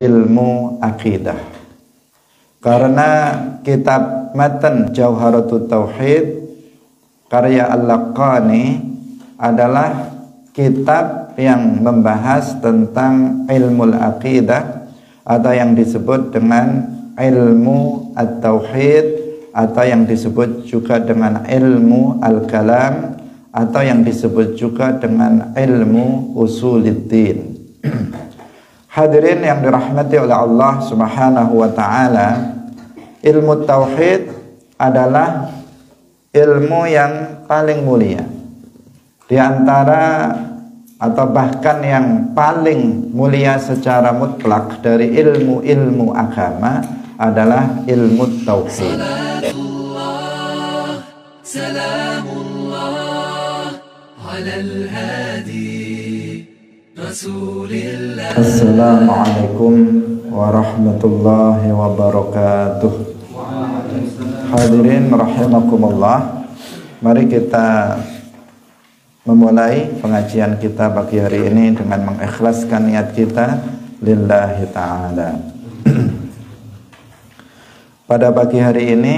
ilmu akidah. Karena kitab matan Jauharatut Tauhid karya Al-Laqani adalah kitab yang membahas tentang ilmu akidah atau yang disebut dengan ilmu at-tauhid atau yang disebut juga dengan ilmu al-kalam atau yang disebut juga dengan ilmu usuluddin. Hadirin yang dirahmati oleh Allah Subhanahu wa taala, ilmu tauhid adalah ilmu yang paling mulia. Di antara atau bahkan yang paling mulia secara mutlak dari ilmu-ilmu agama adalah ilmu tauhid. Salamullah alal hadi Rasulillah. Assalamualaikum warahmatullahi wabarakatuh. Hadirin rahimakumullah, mari kita memulai pengajian kita pagi hari ini dengan mengikhlaskan niat kita lillahi ta'ala. Pada pagi hari ini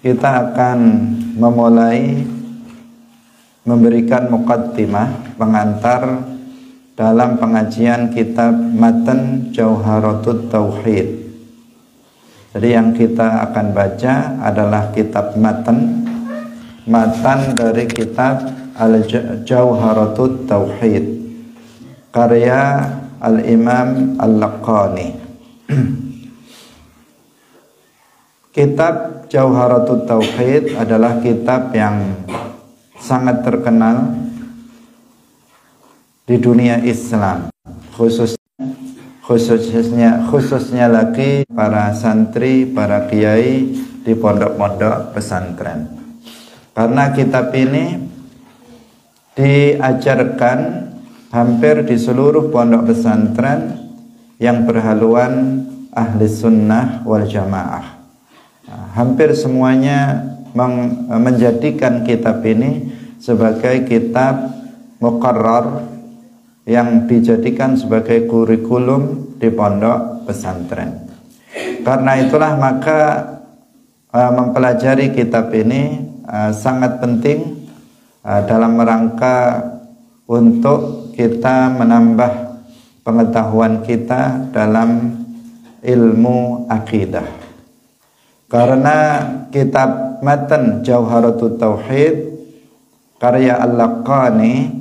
kita akan memulai memberikan muqaddimah, pengantar dalam pengajian kitab Matan Jauharatut Tauhid. Jadi yang kita akan baca adalah kitab matan dari kitab Al-Jauharatut Tauhid karya Al-Imam Al-Laqani. Kitab Jauharatut Tauhid adalah kitab yang sangat terkenal di dunia Islam, khususnya lagi para santri, para kiai di pondok-pondok pesantren. Karena kitab ini diajarkan hampir di seluruh pondok pesantren yang berhaluan ahli sunnah wal jamaah. Hampir semuanya menjadikan kitab ini sebagai kitab muqarrar yang dijadikan sebagai kurikulum di pondok pesantren. Karena itulah maka mempelajari kitab ini sangat penting dalam rangka untuk kita menambah pengetahuan kita dalam ilmu akidah. Karena kitab Matan Jauharatut Tauhid karya Al-Laqani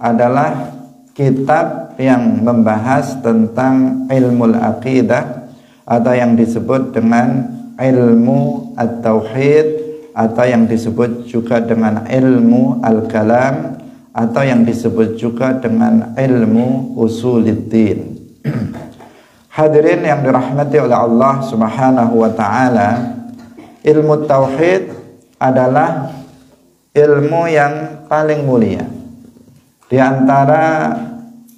adalah kitab yang membahas tentang ilmu akidah atau yang disebut dengan ilmu at-tauhid atau yang disebut juga dengan ilmu al-kalam atau yang disebut juga dengan ilmu usuluddin. Hadirin yang dirahmati oleh Allah Subhanahu wa taala, ilmu tauhid adalah ilmu yang paling mulia. Di antara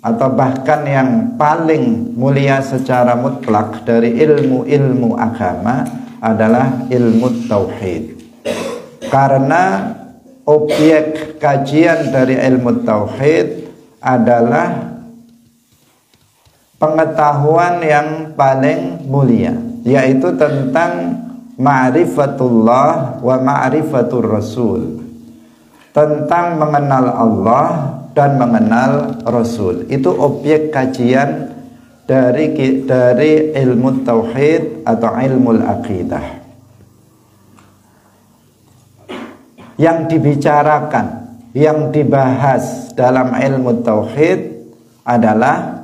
atau bahkan yang paling mulia secara mutlak dari ilmu-ilmu agama adalah ilmu tauhid. Karena objek kajian dari ilmu tauhid adalah pengetahuan yang paling mulia, yaitu tentang ma'rifatullah wa ma'rifatur rasul, tentang mengenal Allah dan mengenal Rasul. Itu objek kajian dari ilmu tauhid atau ilmu akidah. Yang dibicarakan, yang dibahas dalam ilmu tauhid adalah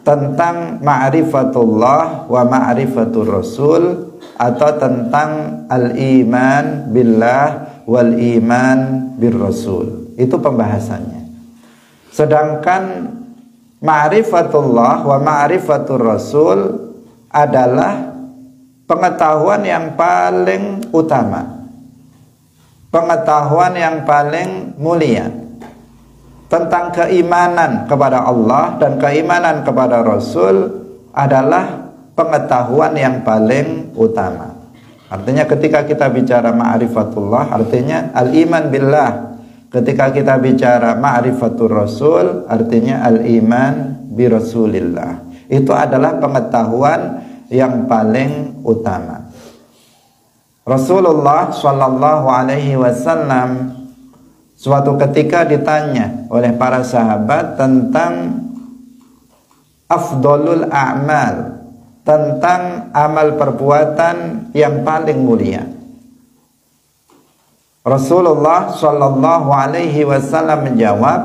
tentang ma'rifatullah wa ma'rifatur rasul atau tentang al-iman billah wal iman bir rasul. Itu pembahasannya. Sedangkan ma'rifatullah wa ma'rifatur rasul adalah pengetahuan yang paling utama, pengetahuan yang paling mulia tentang keimanan kepada Allah dan keimanan kepada Rasul adalah pengetahuan yang paling utama. Artinya ketika kita bicara ma'rifatullah, artinya al-iman billah. Ketika kita bicara ma'rifatur rasul, artinya al-iman bi rasulillah. itu adalah pengetahuan yang paling utama. Rasulullah Shallallahu Alaihi Wasallam suatu ketika ditanya oleh para sahabat tentang afdolul a'mal, tentang amal perbuatan yang paling mulia. Rasulullah Shallallahu Alaihi Wasallam menjawab,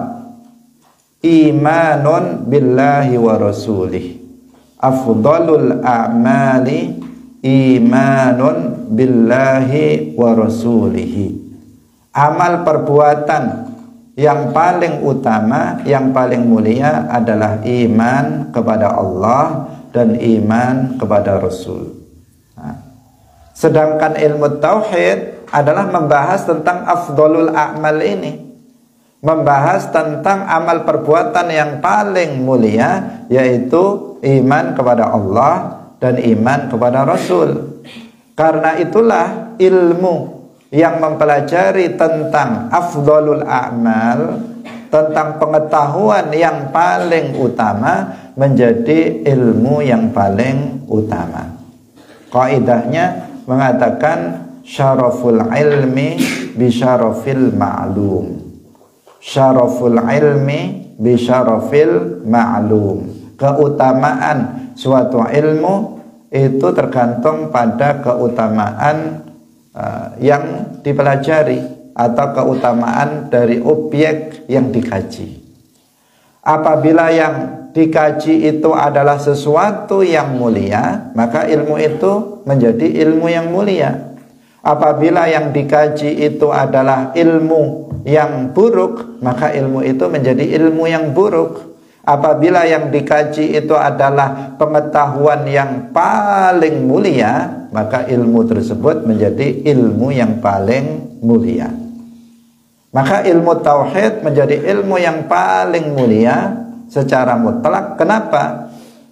imanun billahi wa rasulih, afdolul a'mali imanun billahi wa rasulihi. Amal perbuatan yang paling utama, yang paling mulia adalah iman kepada Allah dan iman kepada Rasul. Nah, sedangkan ilmu tauhid adalah membahas tentang afdolul a'mal ini, membahas tentang amal perbuatan yang paling mulia, yaitu iman kepada Allah dan iman kepada Rasul. Karena itulah ilmu yang mempelajari tentang afdolul a'mal, tentang pengetahuan yang paling utama, menjadi ilmu yang paling utama. Qaidahnya mengatakan syaraful ilmi bi syarafil ma'lum. Syaraful ilmi bi syarafil ma'lum. Keutamaan suatu ilmu itu tergantung pada keutamaan yang dipelajari atau keutamaan dari objek yang dikaji. Apabila yang dikaji itu adalah sesuatu yang mulia, maka ilmu itu menjadi ilmu yang mulia. Apabila yang dikaji itu adalah ilmu yang buruk, maka ilmu itu menjadi ilmu yang buruk. Apabila yang dikaji itu adalah pengetahuan yang paling mulia, maka ilmu tersebut menjadi ilmu yang paling mulia. Maka ilmu tauhid menjadi ilmu yang paling mulia secara mutlak. Kenapa?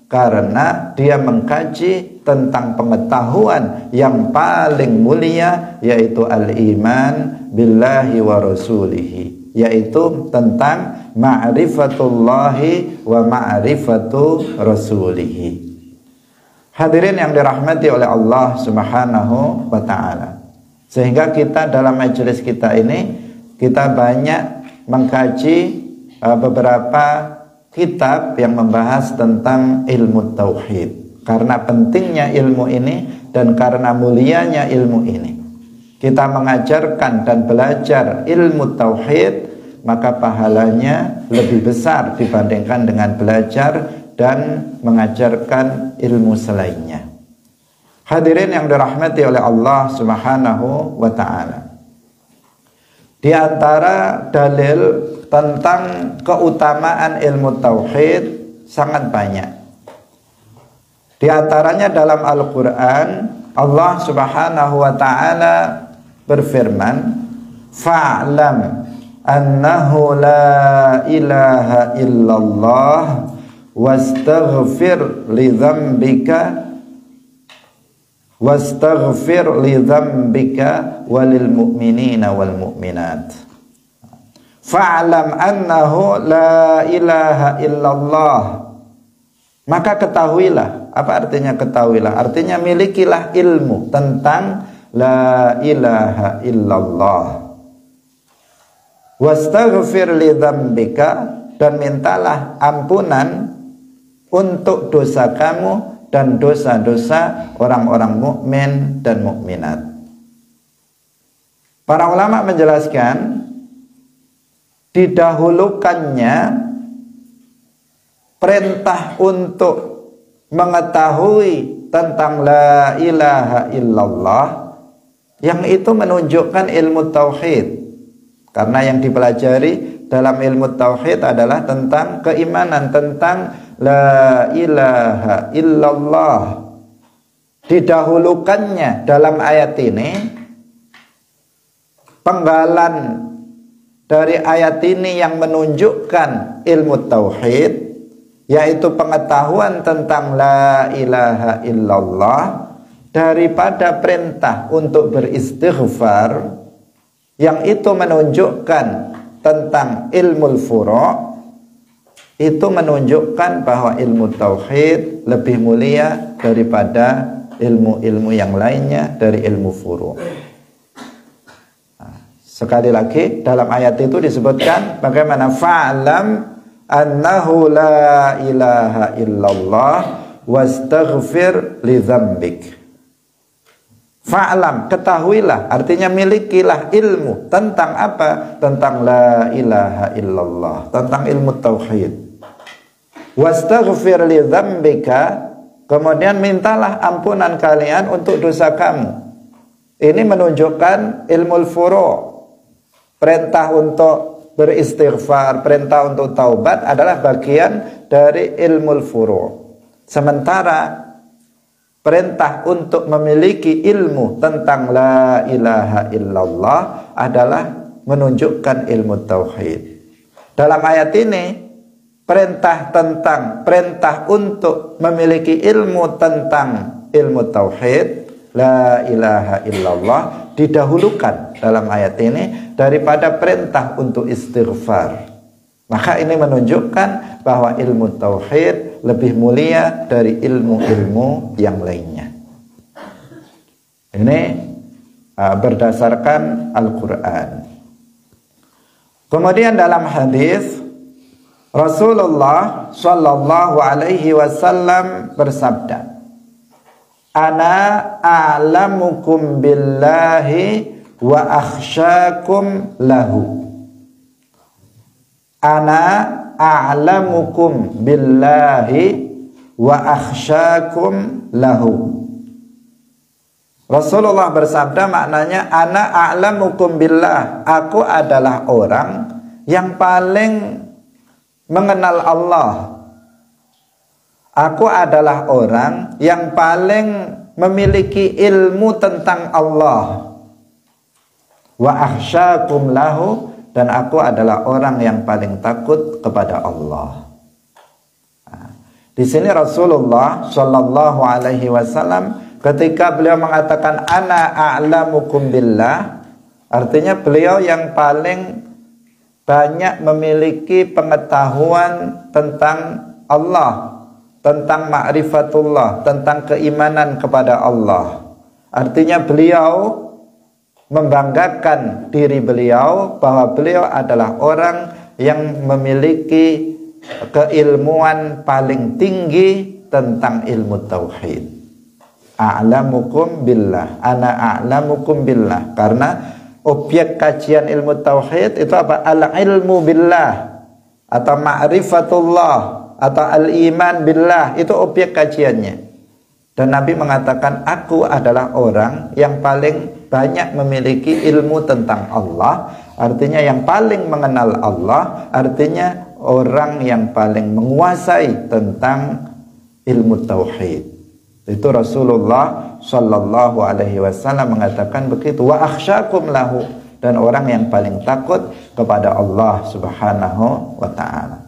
Karena dia mengkaji tentang pengetahuan yang paling mulia, yaitu al-iman billahi wa rasulihi, yaitu tentang ma'rifatullahi wa ma'rifatu rasulihi. Hadirin yang dirahmati oleh Allah Subhanahu wa ta'ala, sehingga kita dalam majelis kita ini, kita banyak mengkaji beberapa kitab yang membahas tentang ilmu tauhid. Karena pentingnya ilmu ini dan karena mulianya ilmu ini, kita mengajarkan dan belajar ilmu tauhid, maka pahalanya lebih besar dibandingkan dengan belajar dan mengajarkan ilmu selainnya. Hadirin yang dirahmati oleh Allah Subhanahu wa ta'ala, di antara dalil tentang keutamaan ilmu tauhid sangat banyak. Di antaranya dalam Al-Quran, Allah Subhanahu wa ta'ala berfirman, fa'lam annahu la ilaha illallah wastaghfir li dzambika walil mu'minina wal mu'minat. Fa'lam annahu la ilaha illallah, maka ketahuilah. Apa artinya ketahuilah? Artinya milikilah ilmu tentang la ilaha illallah. Wastaghfir li dzambika, dan mintalah ampunan untuk dosa kamu dan dosa-dosa orang-orang mukmin dan mukminat. Para ulama menjelaskan, didahulukannya perintah untuk mengetahui tentang la ilaha illallah, yang itu menunjukkan ilmu tauhid. Karena yang dipelajari dalam ilmu tauhid adalah tentang keimanan, tentang la ilaha illallah. Didahulukannya dalam ayat ini, penggalan dari ayat ini yang menunjukkan ilmu tauhid, yaitu pengetahuan tentang la ilaha illallah, daripada perintah untuk beristighfar, yang itu menunjukkan tentang ilmu furu'. itu menunjukkan bahwa ilmu tauhid lebih mulia daripada ilmu-ilmu yang lainnya dari ilmu furu'. Sekali lagi dalam ayat itu disebutkan bagaimana fa'lam annahu la ilaha illallah wastaghfir li dzambik. Fa'lam, ketahuilah, artinya milikilah ilmu tentang apa? Tentang la ilaha illallah, tentang ilmu tauhid. Wastaghfir li dzambika, kemudian mintalah ampunan kalian untuk dosa kamu. Ini menunjukkan ilmu furu'. Perintah untuk beristighfar, perintah untuk taubat adalah bagian dari ilmu furu'. Sementara perintah untuk memiliki ilmu tentang la ilaha illallah adalah menunjukkan ilmu tauhid. Dalam ayat ini perintah untuk memiliki ilmu tentang ilmu tauhid, la ilaha illallah, didahulukan dalam ayat ini daripada perintah untuk istighfar. Maka ini menunjukkan bahwa ilmu tauhid lebih mulia dari ilmu-ilmu yang lainnya. Ini berdasarkan Al-Quran. Kemudian dalam hadis Rasulullah Shallallahu Alaihi Wasallam bersabda, "Ana a'lamukum billahi wa akhsyakum lahu." Ana a'lamukum billahi wa akhsyakum lahu. Rasulullah bersabda, maknanya ana a'lamukum billah, aku adalah orang yang paling mengenal Allah. Aku adalah orang yang paling memiliki ilmu tentang Allah. Wa akhsyakum lahu, dan aku adalah orang yang paling takut kepada Allah. Nah, di sini Rasulullah Shallallahu Alaihi Wasallam ketika beliau mengatakan ana a'lamukum billah, artinya beliau yang paling banyak memiliki pengetahuan tentang Allah, tentang ma'rifatullah, tentang keimanan kepada Allah. Artinya beliau membanggakan diri beliau bahwa beliau adalah orang yang memiliki keilmuan paling tinggi tentang ilmu tauhid. A'lamukum billah, ana a'lamukum billah, karena objek kajian ilmu tauhid itu apa? Al-ilmu billah atau ma'rifatullah atau al-iman billah, itu objek kajiannya. Dan Nabi mengatakan aku adalah orang yang paling banyak memiliki ilmu tentang Allah, artinya yang paling mengenal Allah, artinya orang yang paling menguasai tentang ilmu tauhid. Itu Rasulullah Shallallahu Alaihi Wasallam mengatakan begitu. Wa akhsyakum lahu, dan orang yang paling takut kepada Allah Subhanahu wa Ta'ala.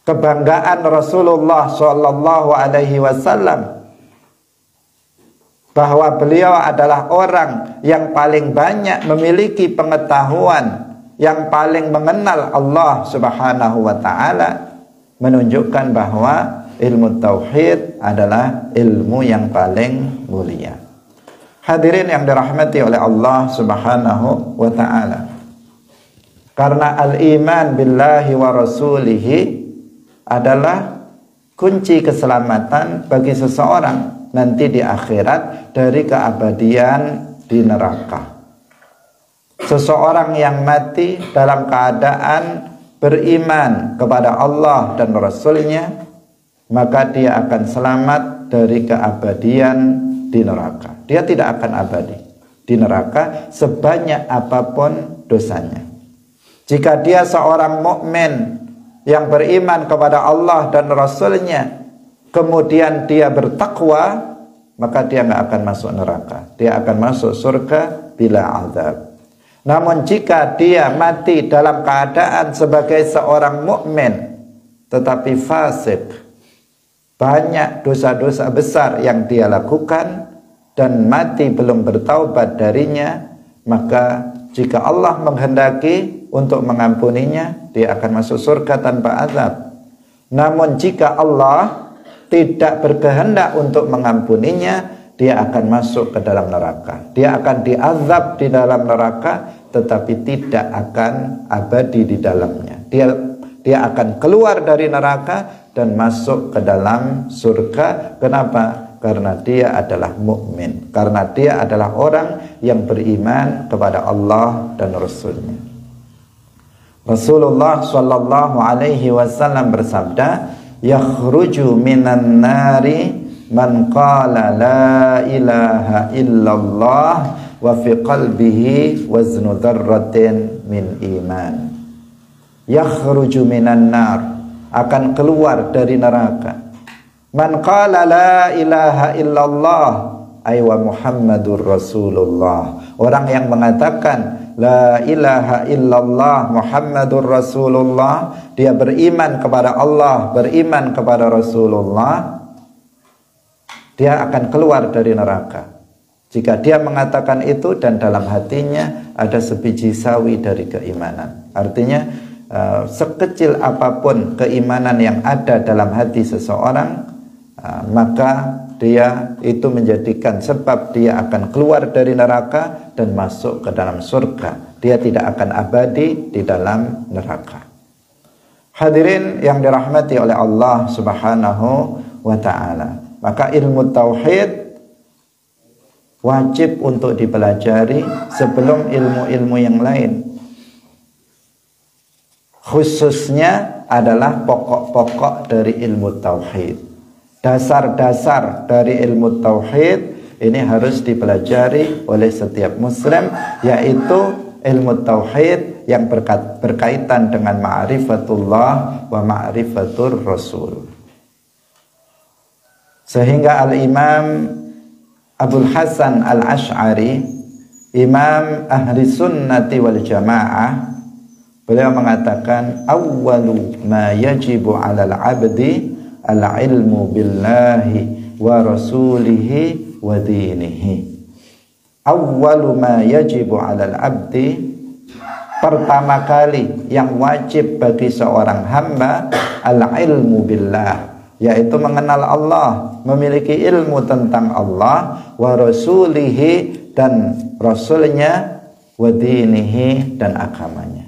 Kebanggaan Rasulullah Shallallahu Alaihi Wasallam bahwa beliau adalah orang yang paling banyak memiliki pengetahuan, yang paling mengenal Allah Subhanahu wa Ta'ala, menunjukkan bahwa ilmu tauhid adalah ilmu yang paling mulia. Hadirin yang dirahmati oleh Allah Subhanahu wa Ta'ala, karena al-iman billahi wa rasulihi adalah kunci keselamatan bagi seseorang nanti di akhirat dari keabadian di neraka. Seseorang yang mati dalam keadaan beriman kepada Allah dan Rasulnya, maka dia akan selamat dari keabadian di neraka. Dia tidak akan abadi di neraka sebanyak apapun dosanya. Jika dia seorang mukmin yang beriman kepada Allah dan Rasulnya, kemudian dia bertakwa, maka dia nggak akan masuk neraka. Dia akan masuk surga bila azab. Namun jika dia mati dalam keadaan sebagai seorang mukmin tetapi fasik, banyak dosa-dosa besar yang dia lakukan dan mati belum bertaubat darinya, maka jika Allah menghendaki, untuk mengampuninya, dia akan masuk surga tanpa azab. Namun jika Allah tidak berkehendak untuk mengampuninya, dia akan masuk ke dalam neraka. Dia akan diazab di dalam neraka, tetapi tidak akan abadi di dalamnya. Dia akan keluar dari neraka dan masuk ke dalam surga. Kenapa? Karena dia adalah mukmin. Karena dia adalah orang yang beriman kepada Allah dan Rasulnya. Rasulullah sallallahu alaihi wasallam bersabda, "Yakhruju minan nari man qala la ilaha illallah wa fi qalbihi waznu dzarratin min iman." Yakhruju minan nar, akan keluar dari neraka. Man qala la ilaha illallah ay wa Muhammadur Rasulullah. Orang yang mengatakan la ilaha illallah Muhammadur Rasulullah, dia beriman kepada Allah, beriman kepada Rasulullah, dia akan keluar dari neraka. Jika dia mengatakan itu dan dalam hatinya ada sebiji sawi dari keimanan. Artinya sekecil apapun keimanan yang ada dalam hati seseorang, maka dia itu menjadikan sebab dia akan keluar dari neraka dan masuk ke dalam surga. Dia tidak akan abadi di dalam neraka. Hadirin yang dirahmati oleh Allah Subhanahu wa ta'ala, maka ilmu tauhid wajib untuk dipelajari sebelum ilmu-ilmu yang lain. Khususnya adalah pokok-pokok dari ilmu tauhid. Dasar-dasar dari ilmu tauhid ini harus dipelajari oleh setiap muslim, yaitu ilmu tauhid yang berkaitan dengan ma'rifatullah wa ma'rifatur rasul. Sehingga Al-Imam Abul Hasan Al-Ash'ari, Imam Ahli Sunnati wal Jamaah, beliau mengatakan, awwalu ma yajibu 'alal 'abdi al-ilmu billahi wa rasulihi wa dinihi. Awwalu ma yajibu 'alal 'abdi, pertama kali yang wajib bagi seorang hamba al-ilmu billah, yaitu mengenal Allah, memiliki ilmu tentang Allah, wa rasulihi, dan rasulnya, wa dinihi, dan agamanya.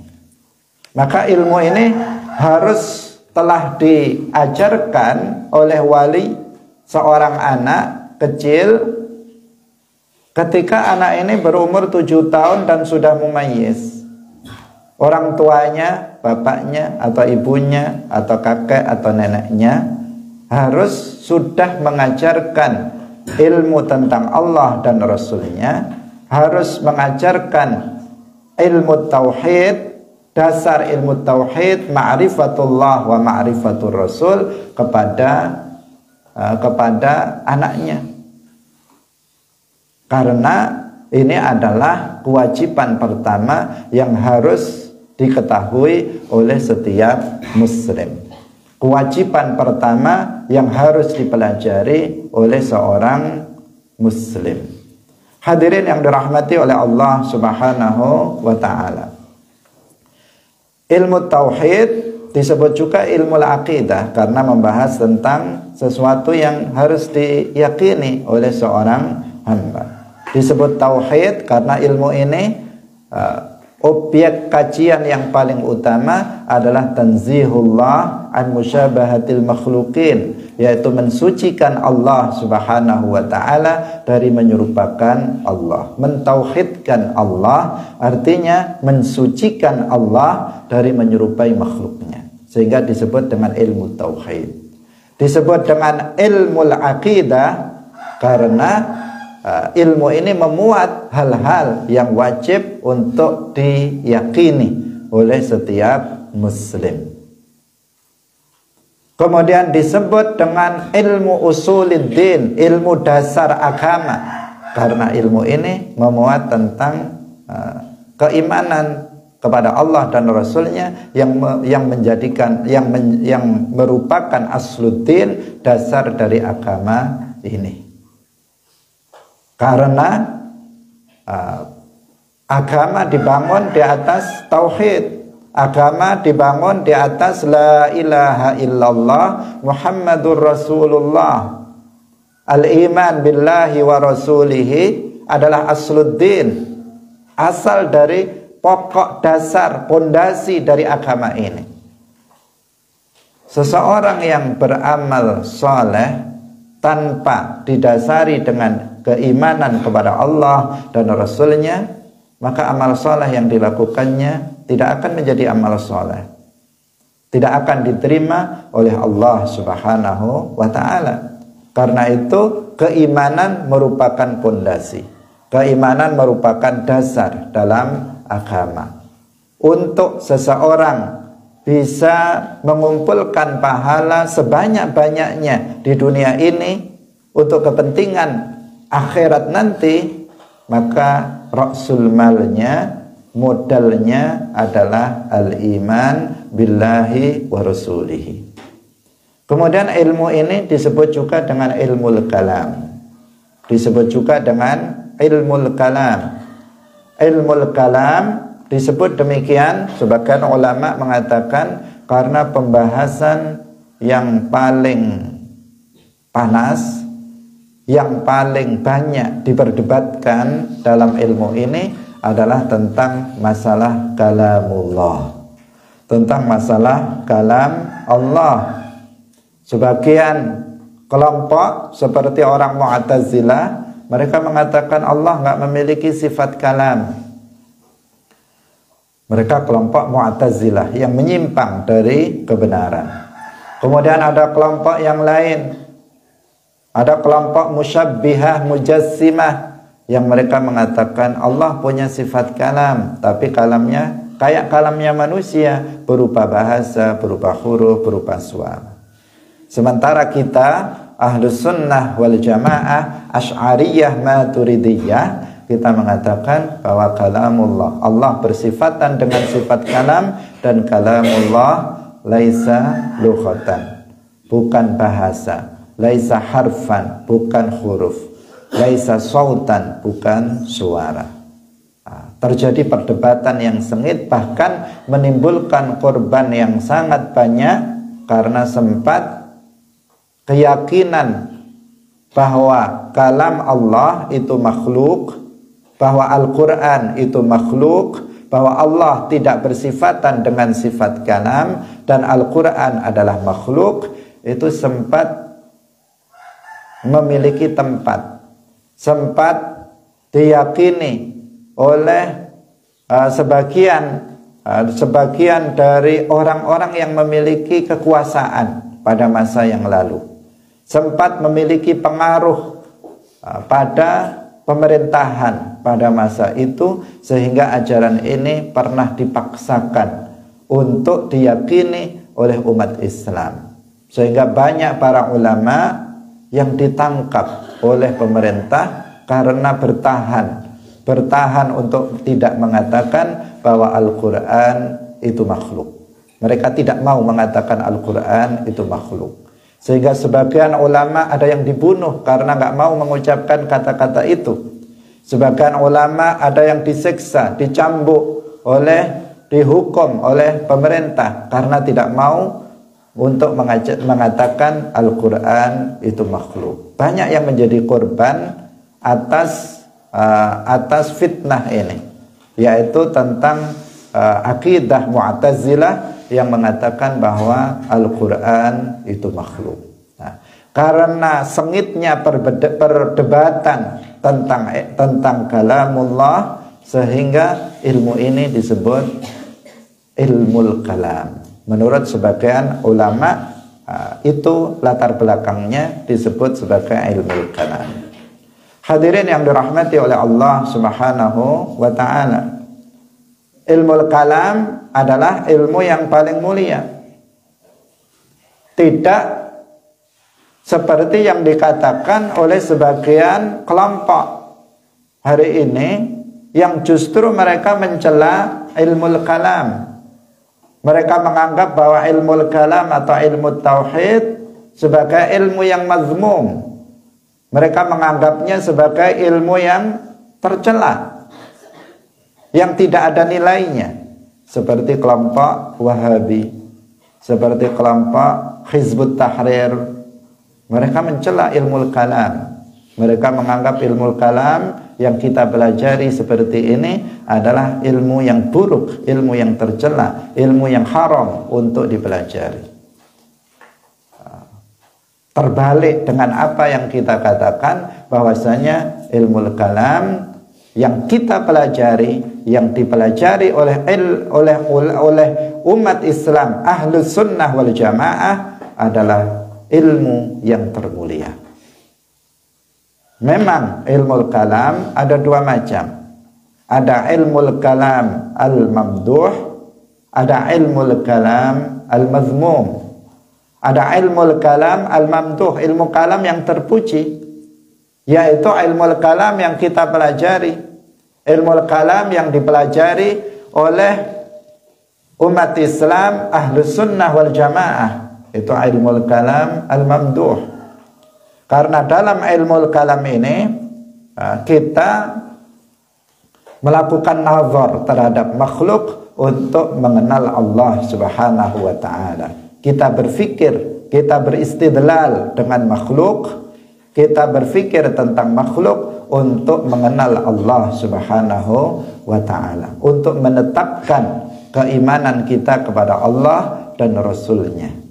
Maka ilmu ini harus telah diajarkan oleh wali seorang anak kecil ketika anak ini berumur 7 tahun dan sudah mumayyiz. Orang tuanya, bapaknya atau ibunya atau kakek atau neneknya harus sudah mengajarkan ilmu tentang Allah dan Rasulnya, harus mengajarkan ilmu tauhid, dasar ilmu tauhid, ma'rifatullah wa ma'rifatur rasul kepada anaknya. Karena ini adalah kewajiban pertama yang harus diketahui oleh setiap muslim. Kewajiban pertama yang harus dipelajari oleh seorang muslim. Hadirin yang dirahmati oleh Allah Subhanahu wa ta'ala, ilmu tauhid disebut juga ilmu aqidah karena membahas tentang sesuatu yang harus diyakini oleh seorang hamba. Disebut tauhid karena ilmu ini objek kajian yang paling utama adalah tanzihullah an musyabahatil makhluqin, yaitu mensucikan Allah Subhanahu wa ta'ala dari menyerupakan Allah. Mentauhidkan Allah artinya mensucikan Allah dari menyerupai makhluknya, sehingga disebut dengan ilmu tauhid. Disebut dengan ilmu aqidah karena ilmu ini memuat hal-hal yang wajib untuk diyakini oleh setiap muslim. Kemudian disebut dengan ilmu usuluddin, ilmu dasar agama, karena ilmu ini memuat tentang keimanan kepada Allah dan Rasulnya yang menjadikan yang merupakan asluddin, dasar dari agama ini. Karena agama dibangun di atas tauhid. Agama dibangun di atas la ilaha illallah Muhammadur Rasulullah. Al-iman billahi wa rasulihi adalah asluddin, asal dari pokok dasar, pondasi dari agama ini. Seseorang yang beramal soleh tanpa didasari dengan keimanan kepada Allah dan Rasulnya, maka amal soleh yang dilakukannya tidak akan menjadi amal soleh, tidak akan diterima oleh Allah Subhanahu wa ta'ala. Karena itu keimanan merupakan pondasi, keimanan merupakan dasar dalam agama. Untuk seseorang bisa mengumpulkan pahala sebanyak-banyaknya di dunia ini untuk kepentingan akhirat nanti, maka rasul malnya, modalnya adalah al-iman billahi wa rasulihi. Kemudian ilmu ini disebut juga dengan ilmu kalam. Disebut juga dengan ilmu kalam. Ilmu kalam disebut demikian, sebagian ulama mengatakan karena pembahasan yang paling panas, yang paling banyak diperdebatkan dalam ilmu ini adalah tentang masalah kalamullah, tentang masalah kalam Allah. Sebagian kelompok seperti orang Mu'tazilah, mereka mengatakan Allah nggak memiliki sifat kalam. Mereka kelompok Mu'tazilah yang menyimpang dari kebenaran. Kemudian ada kelompok yang lain, ada kelompok musyabbihah mujassimah, yang mereka mengatakan Allah punya sifat kalam, tapi kalamnya kayak kalamnya manusia, berupa bahasa, berupa huruf, berupa suara. Sementara kita Ahlus Sunnah wal Jamaah, Asy'ariyah Maturidiyah, kita mengatakan bahwa kalamullah, Allah bersifatan dengan sifat kalam, dan kalamullah laisa lughatan, bukan bahasa, laisa harfan, bukan huruf, laisa sautan, bukan suara. Terjadi perdebatan yang sengit, bahkan menimbulkan korban yang sangat banyak, karena sempat keyakinan bahwa kalam Allah itu makhluk, bahwa Al-Quran itu makhluk, bahwa Allah tidak bersifatan dengan sifat kalam, dan Al-Quran adalah makhluk, itu sempat memiliki tempat, sempat diyakini oleh sebagian dari orang-orang yang memiliki kekuasaan pada masa yang lalu, sempat memiliki pengaruh pada pemerintahan pada masa itu, sehingga ajaran ini pernah dipaksakan untuk diyakini oleh umat Islam, sehingga banyak para ulama yang ditangkap oleh pemerintah karena bertahan untuk tidak mengatakan bahwa Al-Quran itu makhluk. Mereka tidak mau mengatakan Al-Quran itu makhluk, sehingga sebagian ulama ada yang dibunuh karena nggak mau mengucapkan kata-kata itu. Sebagian ulama ada yang disiksa, dicambuk dihukum oleh pemerintah karena tidak mau untuk mengatakan Al-Quran itu makhluk. Banyak yang menjadi korban atas fitnah ini, yaitu tentang akidah Mu'tazilah yang mengatakan bahwa Al-Quran itu makhluk. Nah, karena sengitnya perdebatan tentang kalamullah, sehingga ilmu ini disebut ilmul kalam. Menurut sebagian ulama, itu latar belakangnya disebut sebagai ilmul kalam. Hadirin yang dirahmati oleh Allah Subhanahu wa ta'ala, ilmul kalam adalah ilmu yang paling mulia. Tidak seperti yang dikatakan oleh sebagian kelompok hari ini, yang justru mereka mencela ilmul kalam. Mereka menganggap bahwa ilmul kalam atau ilmu tauhid sebagai ilmu yang mazmum. Mereka menganggapnya sebagai ilmu yang tercela, yang tidak ada nilainya, seperti kelompok Wahabi, seperti kelompok Hizbut Tahrir. Mereka mencela ilmu kalam. Mereka menganggap ilmu kalam yang kita pelajari seperti ini adalah ilmu yang buruk, ilmu yang tercela, ilmu yang haram untuk dipelajari. Terbalik dengan apa yang kita katakan, bahwasanya ilmu kalam yang kita pelajari, yang dipelajari oleh umat Islam Ahlus Sunnah wal Jamaah adalah ilmu yang termulia. Memang ilmu kalam ada dua macam. Ada ilmu kalam al-mamduh, ada ilmu kalam al-mazmum. Ada ilmu kalam al-mamduh, ilmu kalam yang terpuji, yaitu ilmu kalam yang kita pelajari, ilmu kalam yang dipelajari oleh umat Islam Ahlus Sunnah wal Jamaah. Itu ilmu kalam al-mamduh. Karena dalam ilmu kalam ini kita melakukan nazar terhadap makhluk untuk mengenal Allah Subhanahu wa ta'ala. Kita berfikir, kita beristidlal dengan makhluk, kita berfikir tentang makhluk untuk mengenal Allah Subhanahu wa ta'ala, untuk menetapkan keimanan kita kepada Allah dan Rasul-Nya.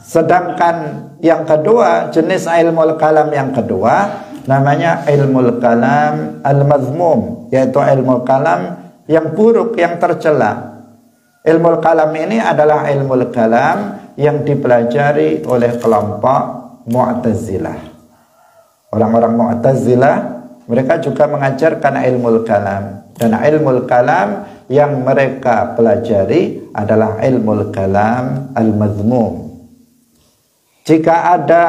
Sedangkan yang kedua, jenis ilmu kalam yang kedua, namanya ilmu kalam al-mazmum, yaitu ilmu kalam yang buruk, yang tercela. Ilmu kalam ini adalah ilmu kalam yang dipelajari oleh kelompok Mu'tazilah. Orang-orang Mu'tazilah, mereka juga mengajarkan ilmu kalam. Dan ilmu kalam yang mereka pelajari adalah ilmu kalam al-mazmum. Jika ada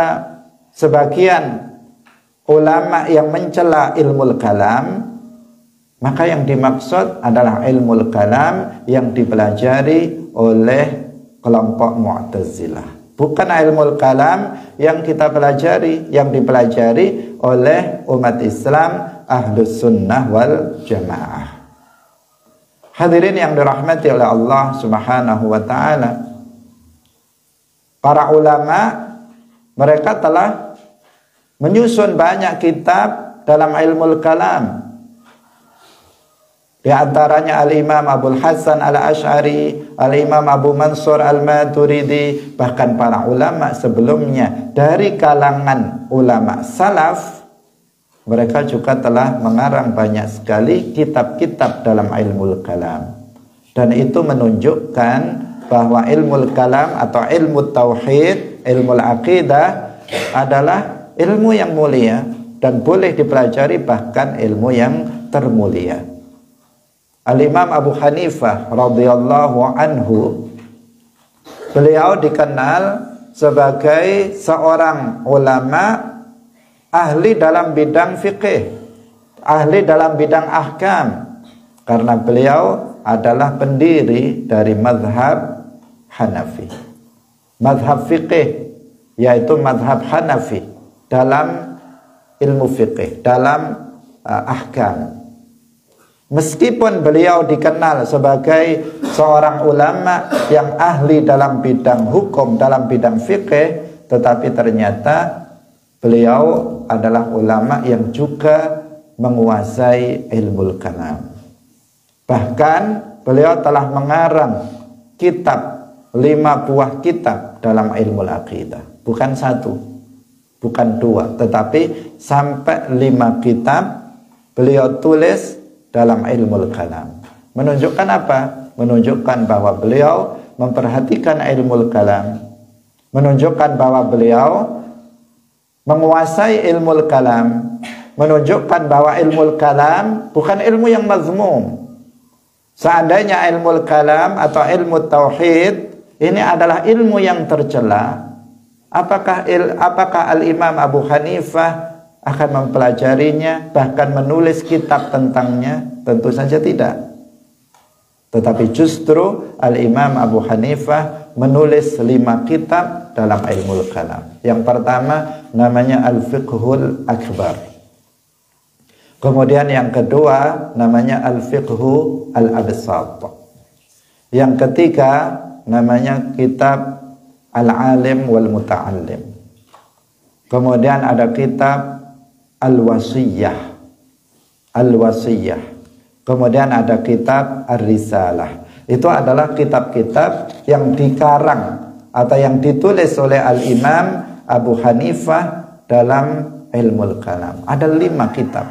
sebagian ulama yang mencela ilmu kalam, maka yang dimaksud adalah ilmu kalam yang dipelajari oleh kelompok Mu'tazilah. Bukan ilmu kalam yang kita pelajari, yang dipelajari oleh umat Islam Ahlus Sunnah wal Jamaah. Hadirin yang dirahmati oleh Allah Subhanahu wa ta'ala, para ulama mereka telah menyusun banyak kitab dalam ilmu kalam. Di antaranya Al-Imam Abul Hasan Al-Ash'ari, Al-Imam Abu Mansur Al-Maturidi, bahkan para ulama sebelumnya dari kalangan ulama salaf, mereka juga telah mengarang banyak sekali kitab-kitab dalam ilmu kalam. Dan itu menunjukkan bahwa ilmu kalam atau ilmu tauhid, ilmu aqidah adalah ilmu yang mulia dan boleh dipelajari, bahkan ilmu yang termulia. Al-Imam Abu Hanifah radhiyallahu anhu, beliau dikenal sebagai seorang ulama ahli dalam bidang fikih, ahli dalam bidang ahkam, karena beliau adalah pendiri dari mazhab Hanafi, mazhab fikih, yaitu mazhab Hanafi dalam ilmu fikih, dalam ahkam. Meskipun beliau dikenal sebagai seorang ulama yang ahli dalam bidang hukum, dalam bidang fikih, tetapi ternyata beliau adalah ulama yang juga menguasai ilmu kalam. Bahkan beliau telah mengarang kitab, 5 buah kitab dalam ilmu aqidah. Bukan 1, bukan 2, tetapi sampai 5 kitab beliau tulis dalam ilmu kalam. Menunjukkan apa? Menunjukkan bahwa beliau memperhatikan ilmu kalam, menunjukkan bahwa beliau menguasai ilmu kalam, menunjukkan bahwa ilmu kalam bukan ilmu yang mazmum. Seandainya ilmu kalam atau ilmu tauhid ini adalah ilmu yang tercela, apakah Al-Imam Abu Hanifah akan mempelajarinya, bahkan menulis kitab tentangnya? Tentu saja tidak. Tetapi justru Al-Imam Abu Hanifah menulis 5 kitab dalam ilmu kalam. Yang pertama namanya Al-Fiqhul Akbar. Kemudian yang kedua namanya al-fiqhu al-absat. Yang ketiga namanya kitab al-alim wal muta'allim. Kemudian ada kitab al-wasiyah. Al-wasiyah. Kemudian ada kitab ar-risalah. Itu adalah kitab-kitab yang dikarang atau yang ditulis oleh Al-Imam Abu Hanifah dalam ilmul kalam. Ada 5 kitab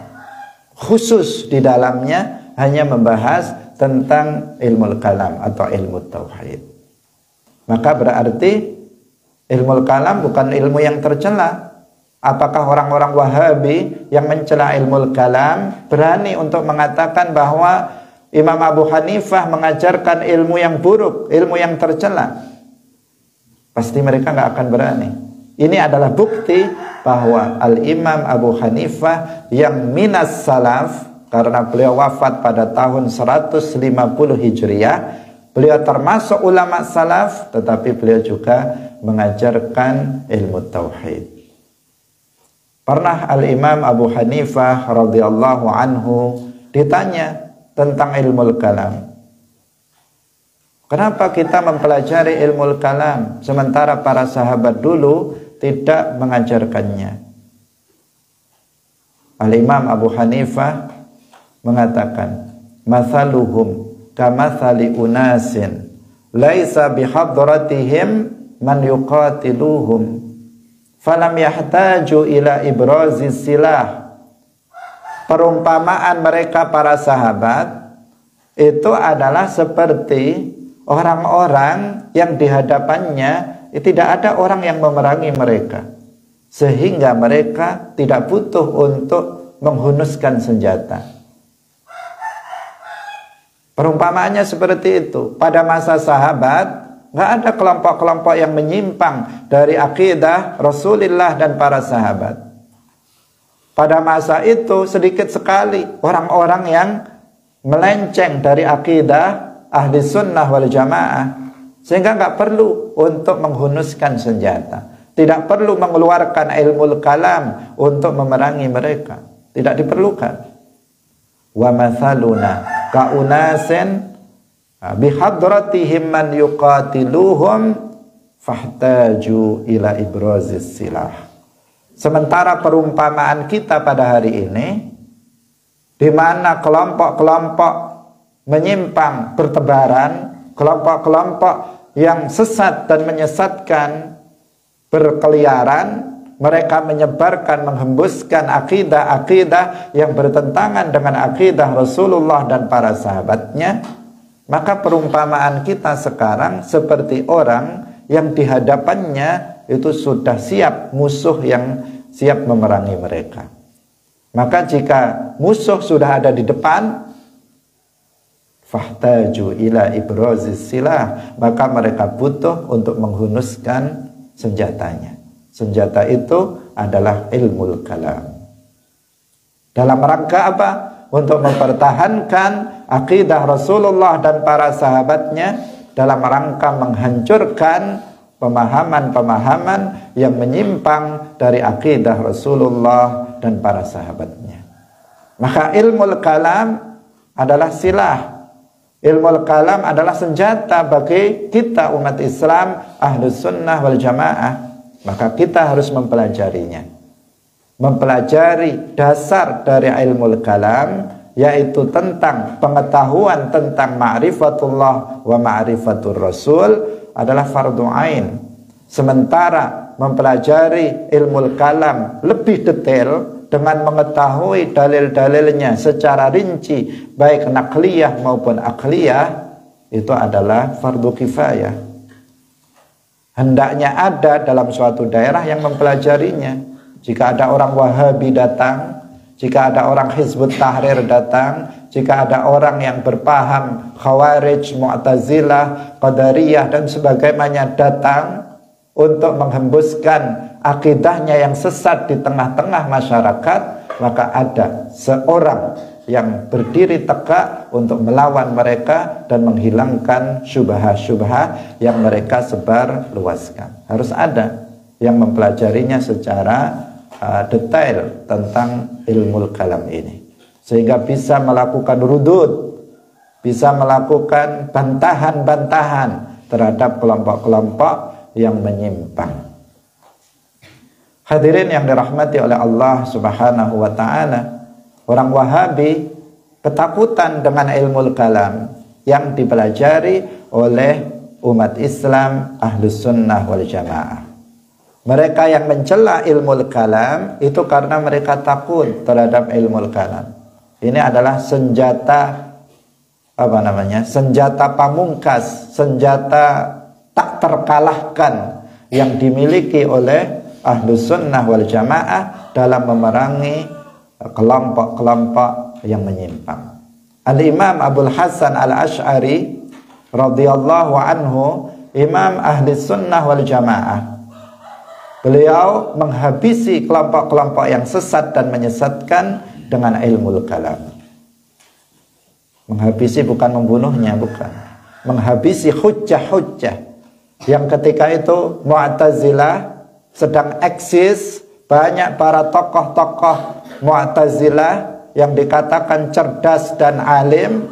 khusus di dalamnya hanya membahas tentang ilmul kalam atau ilmu tauhid. Maka berarti ilmul kalam bukan ilmu yang tercela. Apakah orang-orang Wahabi yang mencela ilmul kalam berani untuk mengatakan bahwa Imam Abu Hanifah mengajarkan ilmu yang buruk, ilmu yang tercela? Pasti mereka nggak akan berani. Ini adalah bukti bahwa Al-Imam Abu Hanifah yang minas salaf, karena beliau wafat pada tahun 150 Hijriah, beliau termasuk ulama salaf, tetapi beliau juga mengajarkan ilmu tauhid. Pernah Al-Imam Abu Hanifah radhiyallahu anhu ditanya tentang ilmu kalam. Kenapa kita mempelajari ilmu kalam sementara para sahabat dulu tidak mengajarkannya? Al-Imam Abu Hanifah mengatakan, "Mathaluhum kamathali unasin laisa bihadratihim man yuqatiluhum falam yahtaju ila ibrazis silah." Perumpamaan mereka para sahabat itu adalah seperti orang-orang yang di hadapannya tidak ada orang yang memerangi mereka, sehingga mereka tidak butuh untuk menghunuskan senjata. Perumpamaannya seperti itu. Pada masa sahabat nggak ada kelompok-kelompok yang menyimpang dari akidah Rasulullah dan para sahabat. Pada masa itu sedikit sekali orang-orang yang melenceng dari akidah ahli sunnah wal jamaah, sehingga nggak perlu untuk menghunuskan senjata, tidak perlu mengeluarkan ilmu kalam untuk memerangi mereka, tidak diperlukan. Wa mathaluna ka unasin bihadratihim man yuqatiluhum fahtaju ila ibrazis silah. Sementara perumpamaan kita pada hari ini, di mana kelompok-kelompok menyimpang bertebaran, kelompok-kelompok yang sesat dan menyesatkan berkeliaran, mereka menyebarkan, menghembuskan akidah-akidah yang bertentangan dengan akidah Rasulullah dan para sahabatnya. Maka perumpamaan kita sekarang seperti orang yang di hadapannya itu sudah siap musuh yang siap memerangi mereka. Maka jika musuh sudah ada di depan, fahtaju ila ibrazis silah, maka mereka butuh untuk menghunuskan senjatanya. Senjata itu adalah ilmu kalam. Dalam rangka apa? Untuk mempertahankan akidah Rasulullah dan para sahabatnya, dalam rangka menghancurkan pemahaman-pemahaman yang menyimpang dari akidah Rasulullah dan para sahabatnya. Maka ilmu kalam adalah silah. Ilmu kalam adalah senjata bagi kita umat Islam Ahlus Sunnah wal Jamaah. Maka kita harus mempelajarinya, mempelajari dasar dari ilmu kalam, yaitu tentang pengetahuan tentang ma'rifatullah wa ma'rifatur Rasul adalah fardu ain. Sementara mempelajari ilmu kalam lebih detail dengan mengetahui dalil-dalilnya secara rinci, baik nakliyah maupun akliyah, itu adalah fardu kifayah. Hendaknya ada dalam suatu daerah yang mempelajarinya. Jika ada orang Wahabi datang, jika ada orang Hizbut Tahrir datang, jika ada orang yang berpaham Khawarij, Mu'tazilah, Qadariyah dan sebagainya datang untuk menghembuskan akidahnya yang sesat di tengah-tengah masyarakat, maka ada seorang yang berdiri tegak untuk melawan mereka dan menghilangkan syubhat-syubhat yang mereka sebar luaskan. Harus ada yang mempelajarinya secara detail tentang ilmu kalam ini. sehingga bisa melakukan rudud, bisa melakukan bantahan-bantahan terhadap kelompok-kelompok yang menyimpang. Hadirin yang dirahmati oleh Allah Subhanahu wa taala, orang Wahabi ketakutan dengan ilmu kalam yang dipelajari oleh umat Islam Ahlus Sunnah wal Jamaah. Mereka yang mencela ilmu kalam itu karena mereka takut terhadap ilmu kalam. Ini adalah senjata senjata pamungkas, senjata tak terkalahkan yang dimiliki oleh Ahlus Sunnah wal Jamaah dalam memerangi kelompok-kelompok yang menyimpang. Al-Imam Abul Hasan Al-Asy'ari radhiyallahu anhu, Imam Ahlus Sunnah wal Jamaah, beliau menghabisi kelompok-kelompok yang sesat dan menyesatkan dengan ilmu kalam. Menghabisi bukan membunuhnya, bukan. Menghabisi hujjah-hujjah yang ketika itu Mu'tazilah sedang eksis, banyak para tokoh-tokoh Mu'tazilah yang dikatakan cerdas dan alim,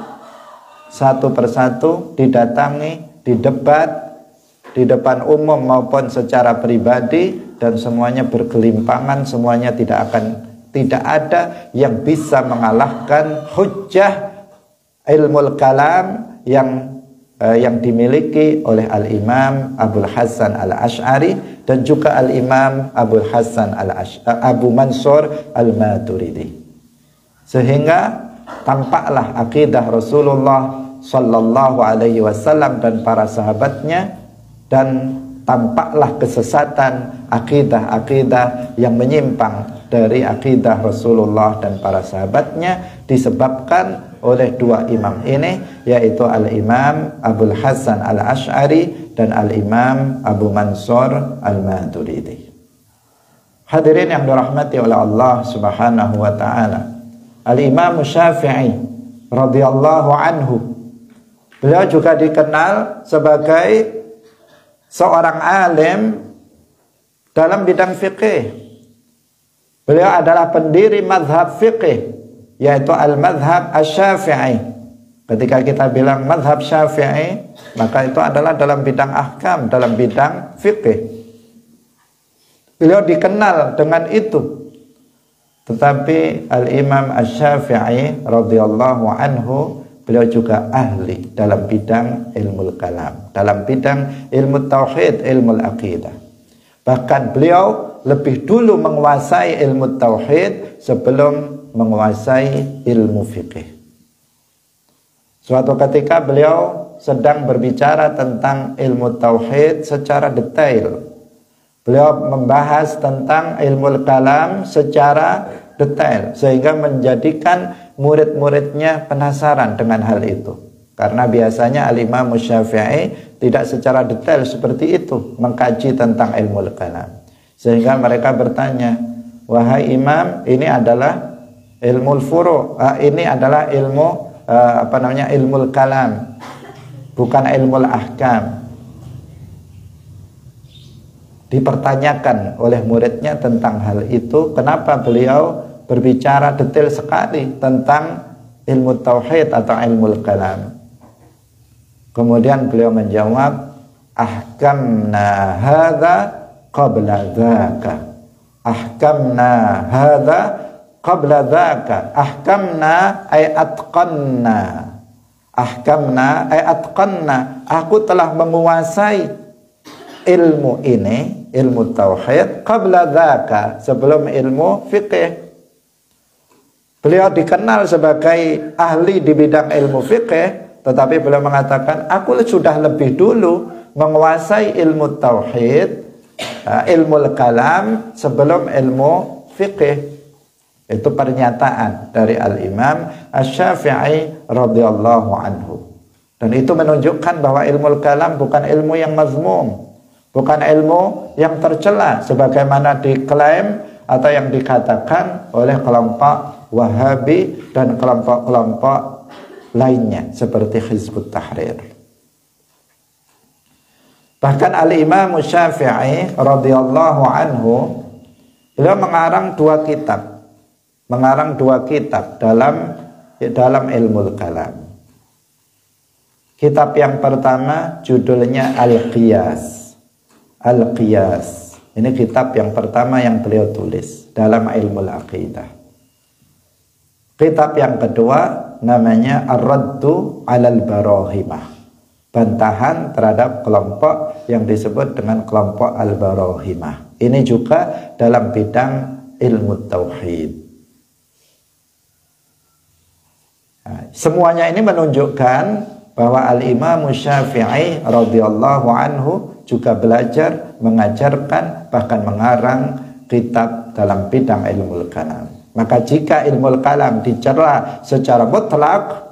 satu persatu didatangi, didebat di depan umum maupun secara pribadi, dan semuanya bergelimpangan, semuanya tidak ada yang bisa mengalahkan hujjah ilmu kalam yang dimiliki oleh Al-Imam Abul Hasan Al-Asy'ari dan juga Al-Imam Abu Mansur Al-Maturidi. Sehingga tampaklah akidah Rasulullah sallallahu alaihi wasallam dan para sahabatnya, dan tampaklah kesesatan akidah-akidah yang menyimpang dari akidah Rasulullah dan para sahabatnya disebabkan oleh dua imam ini, yaitu Al-Imam Abul Hasan Al-Asy'ari dan Al-Imam Abu Mansur Al-Maturidi. Hadirin yang dirahmati oleh Allah Subhanahu wa taala, Al-Imam Syafi'i radhiyallahu anhu, beliau juga dikenal sebagai seorang alim dalam bidang fikih. Beliau adalah pendiri mazhab fikih, yaitu al-madhab asy-Syafi'i. Ketika kita bilang madhab Syafi'i, maka itu adalah dalam bidang ahkam, dalam bidang fikih. Beliau dikenal dengan itu. Tetapi Al-Imam Asy-Syafi'i radhiyallahu anhu, beliau juga ahli dalam bidang ilmu kalam, dalam bidang ilmu tauhid, ilmu aqidah. Bahkan beliau lebih dulu menguasai ilmu tauhid sebelum menguasai ilmu fikih. Suatu ketika beliau sedang berbicara tentang ilmu tauhid secara detail. Beliau membahas tentang ilmu kalam secara detail, sehingga menjadikan murid-muridnya penasaran dengan hal itu. Karena biasanya Al-Imam Syafi'i tidak secara detail seperti itu mengkaji tentang ilmu kalam. Sehingga mereka bertanya, wahai imam, ini adalah ilmu furu', ini adalah ilmu ilmu kalam, bukan ilmu ahkam. Dipertanyakan oleh muridnya tentang hal itu, kenapa beliau berbicara detail sekali tentang ilmu tauhid atau ilmu kalam. Kemudian beliau menjawab, ahkamna hadza qabla dzaka. Ahkamna hadza qabla dzaka. Ahkamna ay atqanna. Ahkamna ay atqanna. Aku telah menguasai ilmu ini, ilmu tauhid, qabla dzaka, sebelum ilmu fikih. Beliau dikenal sebagai ahli di bidang ilmu fikih, tetapi beliau mengatakan, aku sudah lebih dulu menguasai ilmu tauhid, ilmu kalam sebelum ilmu fikih. Itu pernyataan dari Al-Imam Asy-Syafi'i radhiyallahu anhu. Dan itu menunjukkan bahwa ilmu kalam bukan ilmu yang mazmum, bukan ilmu yang tercela sebagaimana diklaim atau yang dikatakan oleh kelompok Wahabi dan kelompok-kelompok lainnya seperti Hizbut Tahrir. Bahkan Al-Imam Syafi'i radhiyallahu anhu, beliau mengarang dua kitab. mengarang 2 kitab dalam ilmu kalam. Kitab yang pertama judulnya Al-Qiyas. Al-Qiyas. Ini kitab yang pertama yang beliau tulis dalam ilmu aqidah. Kitab yang kedua namanya Ar-Raddu 'alal Barahimah. Bantahan terhadap kelompok yang disebut dengan kelompok Al-Barahimah. Ini juga dalam bidang ilmu tauhid. Nah, semuanya ini menunjukkan bahwa Al-Imam Syafi'i radhiyallahu anhu juga belajar, mengajarkan, bahkan mengarang kitab dalam bidang ilmu kalam. Maka jika ilmu kalam dicela secara mutlak,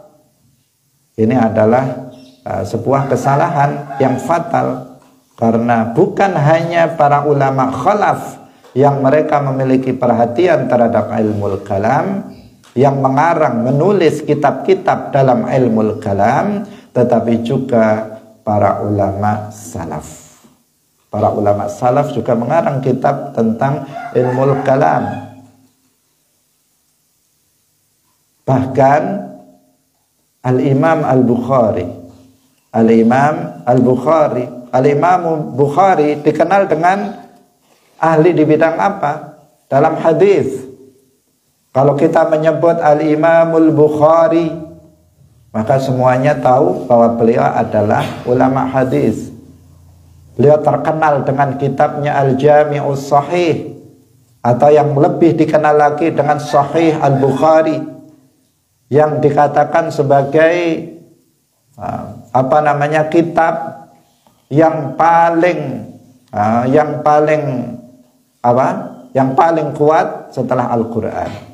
ini adalah sebuah kesalahan yang fatal, karena bukan hanya para ulama khalaf yang mereka memiliki perhatian terhadap ilmu kalam, yang mengarang, menulis kitab-kitab dalam ilmu kalam, tetapi juga para ulama salaf. Para ulama salaf juga mengarang kitab tentang ilmu kalam. Bahkan Al-Imam Al-Bukhari, Al-Imam Bukhari dikenal dengan ahli di bidang apa? Dalam hadis. Kalau kita menyebut Al-Imamul Bukhari, maka semuanya tahu bahwa beliau adalah ulama hadis. Beliau terkenal dengan kitabnya Al-Jami'us Sahih, atau yang lebih dikenal lagi dengan Sahih Al-Bukhari, yang dikatakan sebagai kitab yang paling kuat setelah Al-Quran.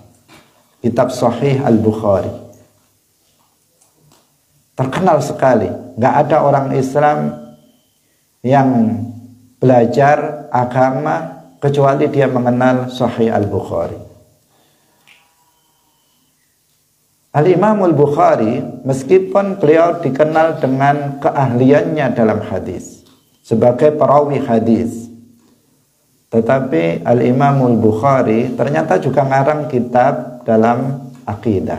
Kitab Sahih Al-Bukhari terkenal sekali. Nggak ada orang Islam yang belajar agama kecuali dia mengenal Sahih Al-Bukhari. Al-Imam Al-Bukhari, meskipun beliau dikenal dengan keahliannya dalam hadis sebagai perawi hadis, tetapi Al-Imam Al-Bukhari ternyata juga ngarang kitab dalam akidah.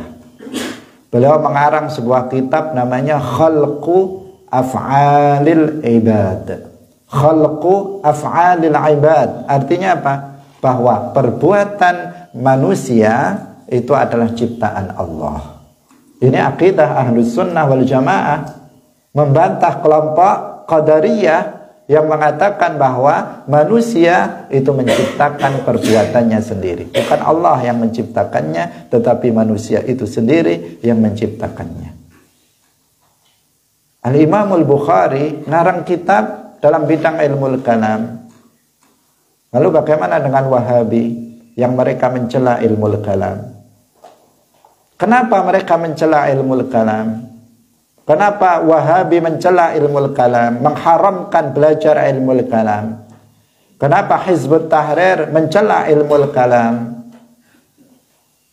Beliau mengarang sebuah kitab namanya Khalqu Af'alil Ibad. Khalqu Af'alil Ibad artinya apa? Bahwa perbuatan manusia itu adalah ciptaan Allah. Ini akidah Ahlus Sunnah wal Jamaah, membantah kelompok Qadariyah yang mengatakan bahwa manusia itu menciptakan perbuatannya sendiri. Bukan Allah yang menciptakannya, tetapi manusia itu sendiri yang menciptakannya. Al-Imam Al-Bukhari ngarang kitab dalam bidang ilmu kalam. Lalu bagaimana dengan Wahabi yang mereka mencela ilmu kalam? Kenapa mereka mencela ilmu kalam? Kenapa Wahabi mencela ilmu kalam, mengharamkan belajar ilmu kalam? Kenapa Hizbut Tahrir mencela ilmu kalam?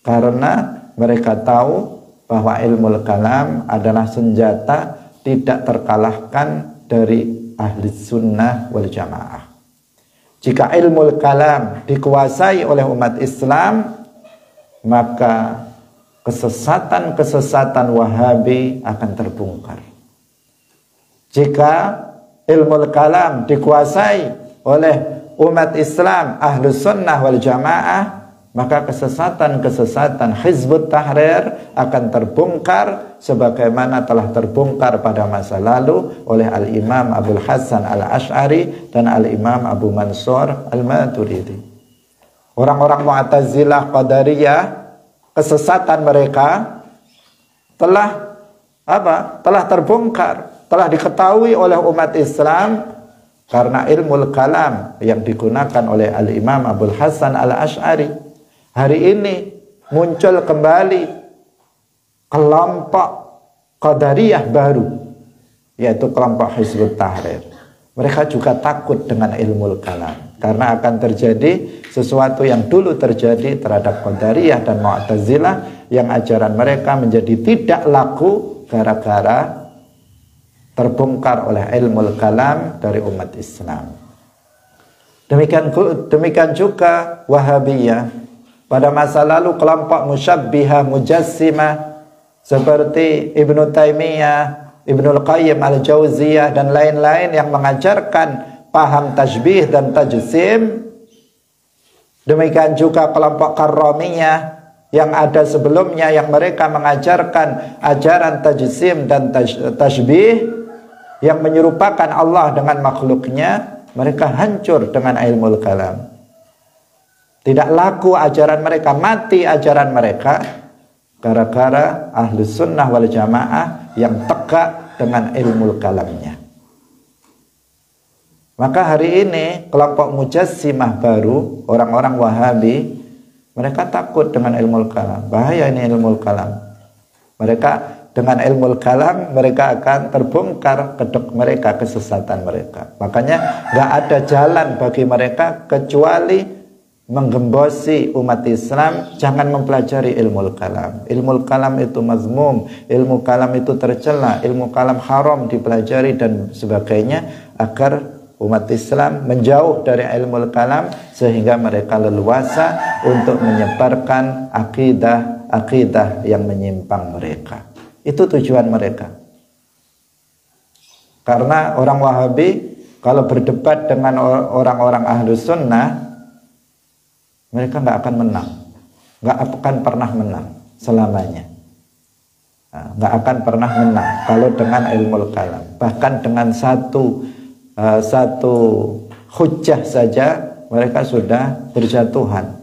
Karena mereka tahu bahwa ilmu kalam adalah senjata tidak terkalahkan dari ahli sunnah wal jamaah. Jika ilmu kalam dikuasai oleh umat Islam, maka kesesatan-kesesatan Wahabi akan terbongkar. Jika ilmu kalam dikuasai oleh umat Islam Ahlus Sunnah wal Jamaah, maka kesesatan-kesesatan Hizbut Tahrir akan terbongkar sebagaimana telah terbongkar pada masa lalu oleh Al-Imam Abul Hasan Al-Ash'ari dan Al-Imam Abu Mansur Al-Maturidi. Orang-orang Mu'tazilah, Qadariyah, kesesatan mereka telah terbongkar, telah diketahui oleh umat Islam karena ilmu kalam yang digunakan oleh Al-Imam Abul Hasan Al-Ash'ari. Hari ini muncul kembali kelompok Qadariyah baru, yaitu kelompok Hizbut Tahrir. Mereka juga takut dengan ilmu kalam karena akan terjadi sesuatu yang dulu terjadi terhadap Qadariyah dan Mu'tazilah, yang ajaran mereka menjadi tidak laku gara-gara terbongkar oleh ilmu kalam dari umat Islam. Demikian juga Wahabiyah. Pada masa lalu kelompok musyabbihah, mujassimah seperti Ibnu Taimiyah, Ibnul Qayyim Al-Jauziyah dan lain-lain yang mengajarkan paham tasybih dan tajsim. Demikian juga kelompok Karramiyah yang ada sebelumnya yang mereka mengajarkan ajaran tajsim dan tasybih yang menyerupakan Allah dengan makhluknya. Mereka hancur dengan ilmu kalam. Tidak laku ajaran mereka, mati ajaran mereka gara-gara Ahlus Sunnah wal Jamaah yang tegak dengan ilmu kalamnya. Maka hari ini kelompok mujassimah baru, orang-orang Wahabi, mereka takut dengan ilmu kalam. Bahaya ini ilmu kalam. Mereka dengan ilmu kalam mereka akan terbongkar kedok mereka, kesesatan mereka. Makanya gak ada jalan bagi mereka kecuali menggembosi umat Islam jangan mempelajari ilmu kalam. Ilmu kalam itu mazmum, ilmu kalam itu tercela, ilmu kalam haram dipelajari dan sebagainya, agar umat Islam menjauh dari ilmu kalam sehingga mereka leluasa untuk menyebarkan akidah yang menyimpang mereka. Itu tujuan mereka. Karena orang Wahabi kalau berdebat dengan orang-orang Ahlus Sunnah, mereka nggak akan menang, nggak akan pernah menang selamanya, nggak akan pernah menang kalau dengan ilmu kalam. Bahkan dengan satu hujjah saja mereka sudah berjatuhan.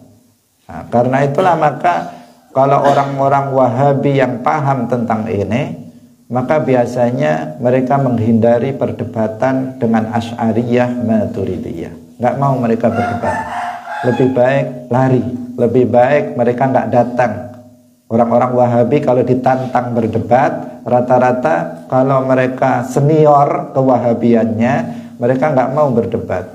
Karena itulah maka kalau orang-orang Wahabi yang paham tentang ini, maka biasanya mereka menghindari perdebatan dengan Asy'ariyah, Maturidiyah. Nggak mau mereka berdebat. Lebih baik lari, lebih baik mereka nggak datang. Orang-orang Wahabi kalau ditantang berdebat, rata-rata kalau mereka senior kewahabiannya, mereka nggak mau berdebat.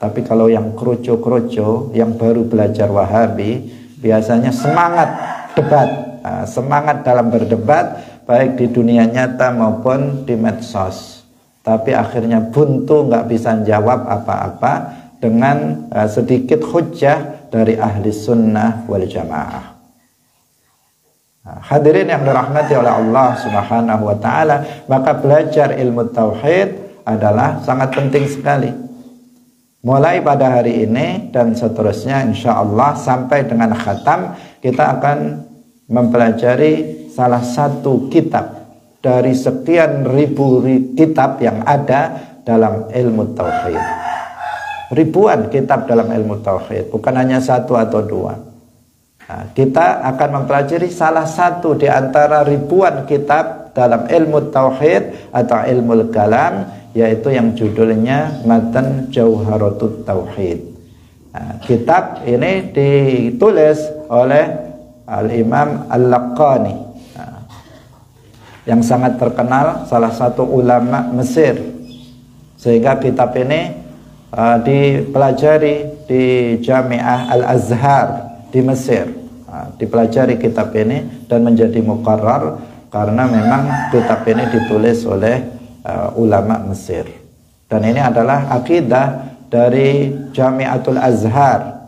Tapi kalau yang kroco-kroco, yang baru belajar Wahabi, biasanya semangat debat, semangat dalam berdebat, baik di dunia nyata maupun di medsos. Tapi akhirnya buntu, nggak bisa jawab apa-apa dengan sedikit hujjah dari ahli sunnah wal jamaah. Hadirin yang dirahmati oleh Allah Subhanahu wa ta'ala, maka belajar ilmu tauhid adalah sangat penting sekali. Mulai pada hari ini dan seterusnya insyaallah sampai dengan khatam, kita akan mempelajari salah satu kitab dari sekian ribu kitab yang ada dalam ilmu tauhid. Ribuan kitab dalam ilmu tauhid, bukan hanya satu atau dua. Kita akan mempelajari salah satu di antara ribuan kitab dalam ilmu tauhid atau ilmu kalam, yaitu yang judulnya Matan Jauharatut Tauhid. Kitab ini ditulis oleh Al-Imam Al-Laqani, yang sangat terkenal, salah satu ulama Mesir. Sehingga kitab ini dipelajari di Jami'ah Al-Azhar di Mesir. Dipelajari kitab ini dan menjadi muqarrar karena memang kitab ini ditulis oleh ulama Mesir. Dan ini adalah akidah dari Jami'atul Azhar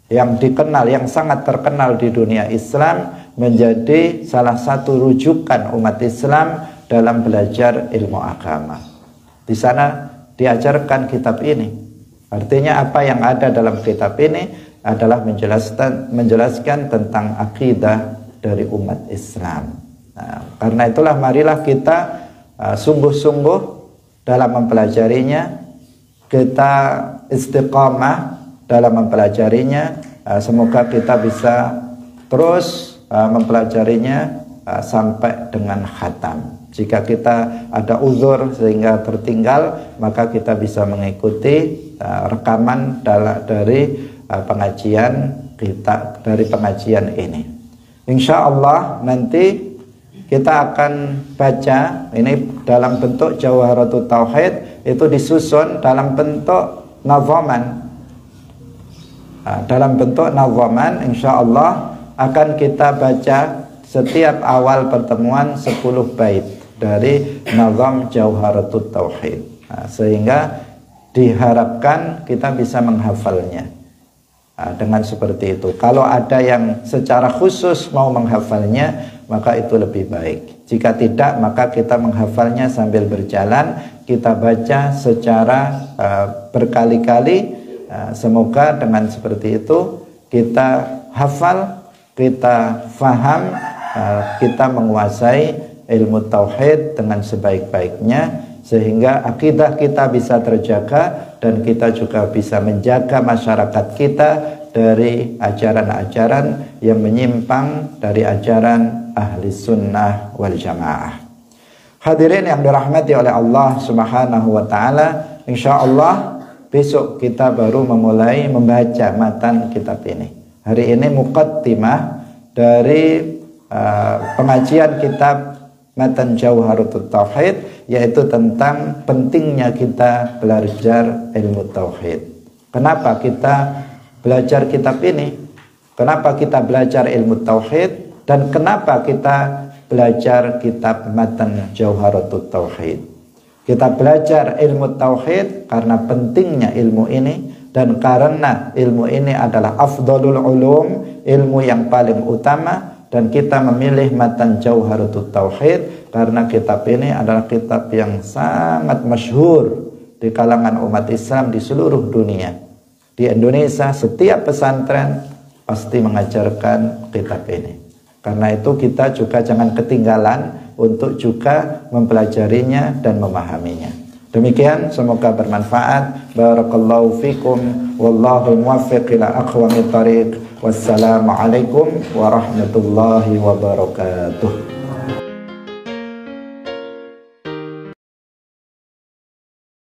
yang dikenal, yang sangat terkenal di dunia Islam, menjadi salah satu rujukan umat Islam dalam belajar ilmu agama. Di sana diajarkan kitab ini. Artinya apa yang ada dalam kitab ini adalah menjelaskan tentang akidah dari umat Islam. Karena itulah marilah kita sungguh-sungguh dalam mempelajarinya, kita istiqamah dalam mempelajarinya. Semoga kita bisa terus mempelajarinya sampai dengan khatam. Jika kita ada uzur sehingga tertinggal, maka kita bisa mengikuti rekaman dari pengajian kita, dari pengajian ini. Insya Allah nanti kita akan baca ini dalam bentuk Jauharatut Tauhid, itu disusun dalam bentuk nazaman. Dalam bentuk nazaman, insya Allah akan kita baca setiap awal pertemuan 10 bait dari nazam Jauharatut Tauhid, sehingga diharapkan kita bisa menghafalnya. dengan seperti itu. Kalau ada yang secara khusus mau menghafalnya, maka itu lebih baik. Jika tidak, maka kita menghafalnya sambil berjalan, kita baca secara berkali-kali. Semoga dengan seperti itu kita hafal, kita faham, kita menguasai ilmu tauhid dengan sebaik-baiknya, sehingga akidah kita bisa terjaga dan kita juga bisa menjaga masyarakat kita dari ajaran-ajaran yang menyimpang dari ajaran ahli sunnah wal jamaah. Hadirin yang dirahmati oleh Allah subhanahu wa ta'ala, insyaallah besok kita baru memulai membaca matan kitab ini. Hari ini muqaddimah dari pengajian kitab Matan Jauharut Tauhid, yaitu tentang pentingnya kita belajar ilmu tauhid. Kenapa kita belajar kitab ini? Kenapa kita belajar ilmu tauhid? Dan kenapa kita belajar kitab Matan Jauharut Tauhid? Kita belajar ilmu tauhid karena pentingnya ilmu ini, dan karena ilmu ini adalah afdalul ulum, ilmu yang paling utama. Dan kita memilih Matan Jauharut Tauhid karena kitab ini adalah kitab yang sangat masyhur di kalangan umat Islam di seluruh dunia. Di Indonesia setiap pesantren pasti mengajarkan kitab ini. Karena itu kita juga jangan ketinggalan untuk juga mempelajarinya dan memahaminya. Demikian, semoga bermanfaat. Barakallahu fikum, wallahu muwaffiq ila aqwamit thariq. Wassalamualaikum warahmatullahi wabarakatuh.